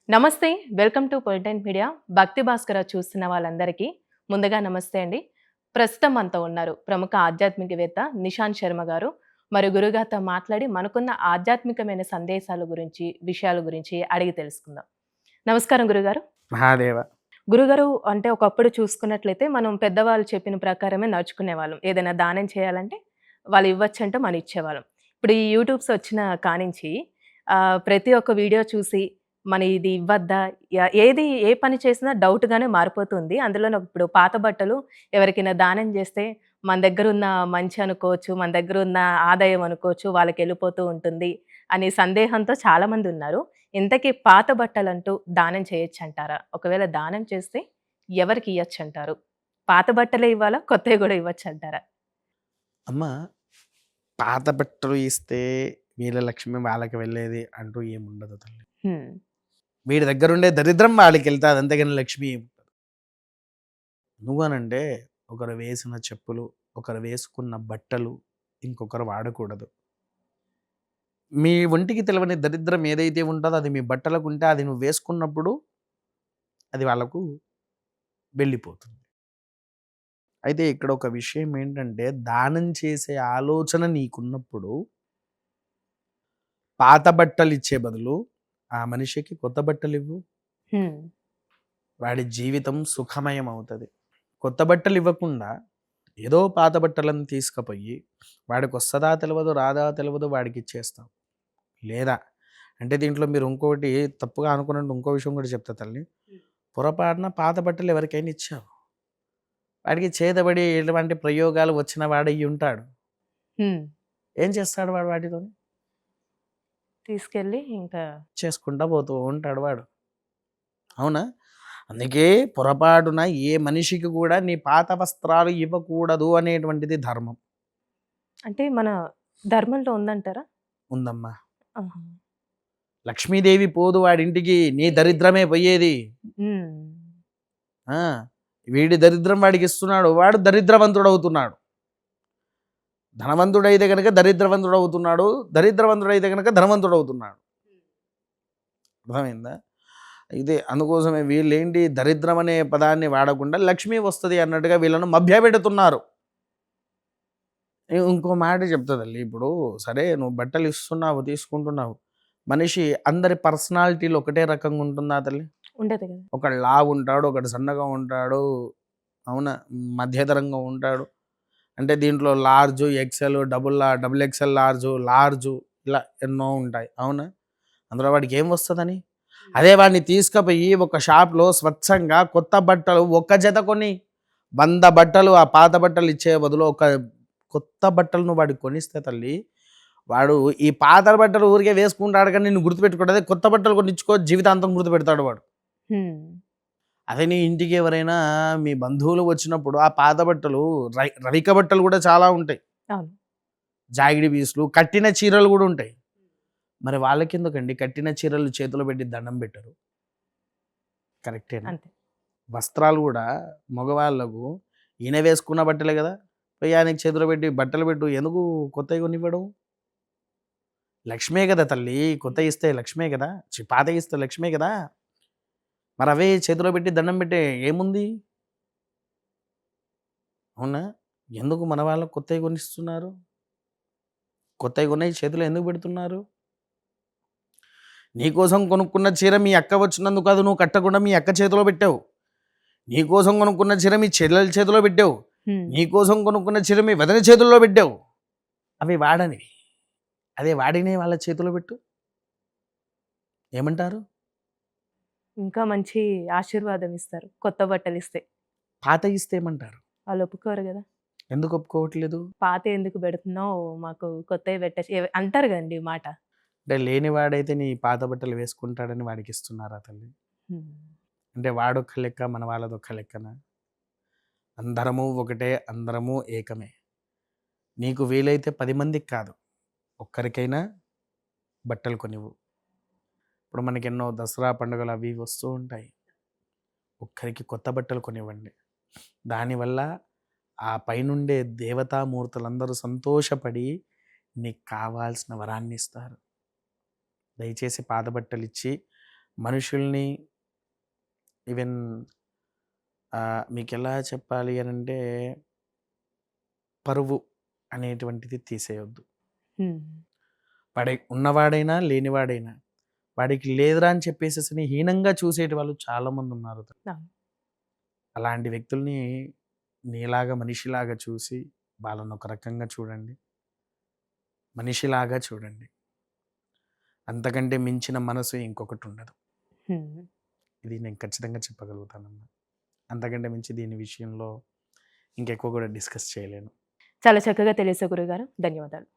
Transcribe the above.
నమస్తే. Welcome to పొలిటెంట్ media. భక్తి భాస్కర చూస్తున్న వాళ్ళందరికీ ముందుగా నమస్తే అండి. ప్రస్తుతం మనతో ఉన్నారు ప్రముఖ ఆధ్యాత్మికవేత్త నిశాంత్ శర్మ గారు. మరి గురుగారితో మాట్లాడి మనకున్న ఆధ్యాత్మికమైన సందేశాల గురించి, విషయాల గురించి అడిగి తెలుసుకుందాం. నమస్కారం గురుగారు. మహాదేవ. గురుగారు అంటే ఒకప్పుడు చూసుకున్నట్లయితే మనం పెద్దవాళ్ళు చెప్పిన ప్రకారమే నడుచుకునేవాళ్ళం. ఏదైనా దానం చేయాలంటే వాళ్ళు ఇవ్వచ్చంటే మనం ఇచ్చేవాళ్ళం. ఇప్పుడు ఈ యూట్యూబ్స్ వచ్చిన కానించి ప్రతి ఒక్క వీడియో చూసి మన ఇది ఇవ్వద్దా? ఏది ఏ పని చేసినా డౌట్‌గానే మారిపోతుంది. అందులోను ఇప్పుడు పాత బట్టలు ఎవరికైనా దానం జేస్తే మన దగ్గరున్న మంచి అనుకోవచ్చు, మన దగ్గరున్న ఆదాయం అనుకోవచ్చు, వాళ్ళకెళ్ళిపోతూ ఉంటుంది అనే సందేహంతో చాలామందున్నారు. ఇంతకీ పాత బట్టలంటూ దానం చేయొచ్చంటారా? ఒకవేళ దానం చేస్తే ఎవరికి ఇయ్యొచ్చంటారు? పాత బట్టలే ఇవ్వాలా? కొత్తయి గూడా ఇవ్వచ్చంటారా? అమ్మ, పాత బట్టలు ఇస్తే వీళ్ళ లక్ష్మి వాళ్ళకి వెళ్ళేది అంటూ ఏముండదు తల్లి. హ్మ్. వీడి దగ్గరుండే దరిద్రం వాళ్ళకెళ్తాది, అంతేగాని లక్ష్మి ఏముండదు. నువ్వనంటే ఒకరు వేసిన చెప్పులు, ఒకరు వేసుకున్న బట్టలు ఇంకొకరు వాడకూడదు. మీ ఒంటికి తెలవని దరిద్రం ఏదైతే ఉంటదో అది మీ బట్టలకుంటే అది నువ్వు వేసుకున్నప్పుడు అది వాళ్ళకు వెళ్ళిపోతుంది. అయితే ఇక్కడ ఒక విషయం ఏంటంటే, దానం చేసే ఆలోచన నీకున్నప్పుడు పాత బట్టలిచ్చే బదులు ఆ మనిషికి కొత్త బట్టలివ్వు. హ్మ్. వాడి జీవితం సుఖమయం అవుతది. కొత్త బట్టలివ్వకుండా ఏదో పాత బట్టలను తీసుకుపోయి వాడికొస్తదా తెలవదు, రాదా తెలవదు వాడికిచ్చేస్తావు. లేదా అంటే దీంట్లో మీరు ఇంకోటి తప్పుగా అనుకున్నట్టు ఇంకో విషయం కూడా చెప్తా తల్లి. పొరపాటున పాత బట్టలు ఎవరికైనా ఇచ్చావు, వాడికి చేతబడి ఎటువంటి ప్రయోగాలు వచ్చిన వాడయ్యుంటాడు. హ్మ్. ఏం చేస్తాడు వాడు వాటితోని? తీసుకెళ్ళి ఇంకా చేసుకుంటా పోతూ ఉంటాడు వాడు. అవునా? అందుకే పొరపాటున ఏ మనిషికి కూడా నీ పాత వస్త్రాలు ఇవ్వకూడదు అనేటువంటిది ధర్మం. అంటే మన ధర్మంలో ఉందంటారా? ఉందమ్మా. ఆహా! లక్ష్మీదేవి పోదు వాడింటికి, నీ దరిద్రమే పోయేది. హ్మ్. ఆ! వీడి దరిద్రం వాడికిస్తున్నాడు. వాడు దరిద్రవంతుడవుతున్నాడు. ధనవంతుడైతే గనక దరిద్రవంతుడవుతున్నాడు. దరిద్రవంతుడైతే గనక ధనవంతుడవుతున్నాడు. అర్థమైందా? ఇదే అందుకోసమే వీళ్ళేంటి దరిద్రం అనే పదాన్ని వాడకుండా లక్ష్మి వస్తది అన్నట్టుగా వీళ్ళను మభ్యపెడుతున్నారు. ఇంకో మాట చెప్తా తల్లి. ఇప్పుడు సరే నువ్వు బట్టలు ఇస్తున్నావు, తీసుకుంటున్నావు. మనిషి అందరి పర్సనాలిటీలు ఒకటే రకంగా ఉంటుందా తల్లి? ఉండదు గదా! ఒకడు లావుంటాడు, ఒకడు సన్నగా ఉంటాడు. అవునా? మధ్యధరంగా ఉంటాడు. అంటే దీంట్లో large, XL, double XL large, large ఇలా ఎన్నో ఉంటాయి. అవునా? అందులో వాడికి ఏం వస్తదని? అదే వాడిని తీసుకుపోయి ఒక షాప్‌లో స్వచ్ఛంగా కొత్త బట్టలు ఒక్క జత కొని 100 బట్టలు ఆ పాత బట్టలు ఇచ్చే బదులు ఒక కొత్త బట్టలు నువ్వు వాడికి కొనిస్తే తల్లి, వాడు ఈ పాత బట్టలు ఊరికే వేసుకుంటాడు కానీ నిన్ను గుర్తుపెట్టుకోడు. అదే కొత్త బట్టలు కొనిచ్చుకో జీవితాంతం గుర్తుపెడతాడు వాడు. హ్మ్. అదే నీ ఇంటికి ఎవరైనా మీ బంధువులు వచ్చినప్పుడు ఆ పాత బట్టలు రవిక బట్టలు కూడా చాలా ఉంటాయి. అవును. జాగిడి పీసులు, కట్టిన చీరలు కూడా ఉంటాయి. మరి వాళ్ళకెందుకండి కట్టిన చీరలు చేతిలో పెట్టి దండం పెట్టరు? కరెక్టేనా? అంతే. వస్త్రాలు గూడా మగవాళ్ళకు ఈయన వేసుకున్న బట్టలే గదా! పోయి ఆయనకి చేతిలో పెట్టి బట్టలు పెట్టు. ఎందుకు కొత్తయి కొనివ్వడం? లక్ష్మే గదా తల్లి! కొత్తయిస్తే లక్ష్మే గదా! పాతయిస్తే లక్ష్మే గదా! మరవే చేతిలో పెట్టి దండం పెట్టే ఏముంది? అవునా? ఎందుకు మన వాళ్ళకి కొత్తయి కొనిస్తున్నారు? కొత్తయి కొన్నయి చేతిలో ఎందుకు పెడుతున్నారు? నీకోసం కొనుక్కున్న చీర మీ అక్క వచ్చినందుకు అది నువ్వు కట్టకుండా మీ అక్క చేతిలో పెట్టావు. నీకోసం కొనుక్కున్న చీర మీ చెల్లెల చేతిలో పెట్టావు. హ్మ్. నీకోసం కొనుక్కున్న చీర మీ వదిన చేతుల్లో పెట్టావు. అవి వాడనివి. అదే వాడినయి వాళ్ళ చేతిలో పెట్టు. ఏమంటారు? ఇంకా మంచి ఆశీర్వాదం ఇస్తారు. కొత్త బట్టలిస్తే. పాతయి ఇస్తే ఏమంటారు? వాళ్ళు ఒప్పుకోరు గదా! ఎందుకు ఒప్పుకోవట్లేదు? పాతయి ఎందుకు బెడుతున్నావు? మాకు కొత్తయి పెట్టేసి అంటారు గదండీ మాట. అంటే లేనివాడైతే నీ పాత బట్టలు వేసుకుంటాడని వాడికిస్తున్నారా తల్లి? హ్మ్. అంటే వాడొక్క లెక్క, మన వాళ్ళదొక్క లెక్కనా? అందరము ఒకటే, అందరము ఏకమే. నీకు వీలైతే 10 మందికి కాదు, ఒక్కరికైనా బట్టలు కొనివ్వు. ఇప్పుడు మనకెన్నో దసరా పండుగలు అవి ఇవి వస్తూ ఉంటాయి. ఒక్కరికి కొత్త బట్టలు కొనివ్వండి. దానివల్ల ఆ పైనుండే దేవతామూర్తులందరూ సంతోషపడి నీకు కావాల్సిన వరాన్ని ఇస్తారు. దయచేసి పాత బట్టలిచ్చి మనుషుల్ని ఈవెన్ మీకెలా చెప్పాలి అనంటే పరువు అనేటువంటిది తీసేయొద్దు. హ్మ్. ఉన్నవాడైనా, లేనివాడైనా వాడికి లేదురా అని చెప్పేసేసని హీనంగా చూసేటి వాళ్ళు చాలామందున్నారు. అవును. అలాంటి వ్యక్తుల్ని నీలాగా మనిషిలాగా చూసి వాళ్ళని ఒక రకంగా చూడండి. మనిషిలాగా చూడండి. అంతకంటే మించిన మనసు ఇంకొకటుండదు. హ్మ్. ఇది నేను ఖచ్చితంగా చెప్పగలుగుతానమ్మా. అంతకంటే మించి దీని విషయంలో ఇంకెక్కువ కూడా డిస్కస్ చేయలేను. చాలా చక్కగా తెలియజేశారు గురువుగారు. ధన్యవాదాలు.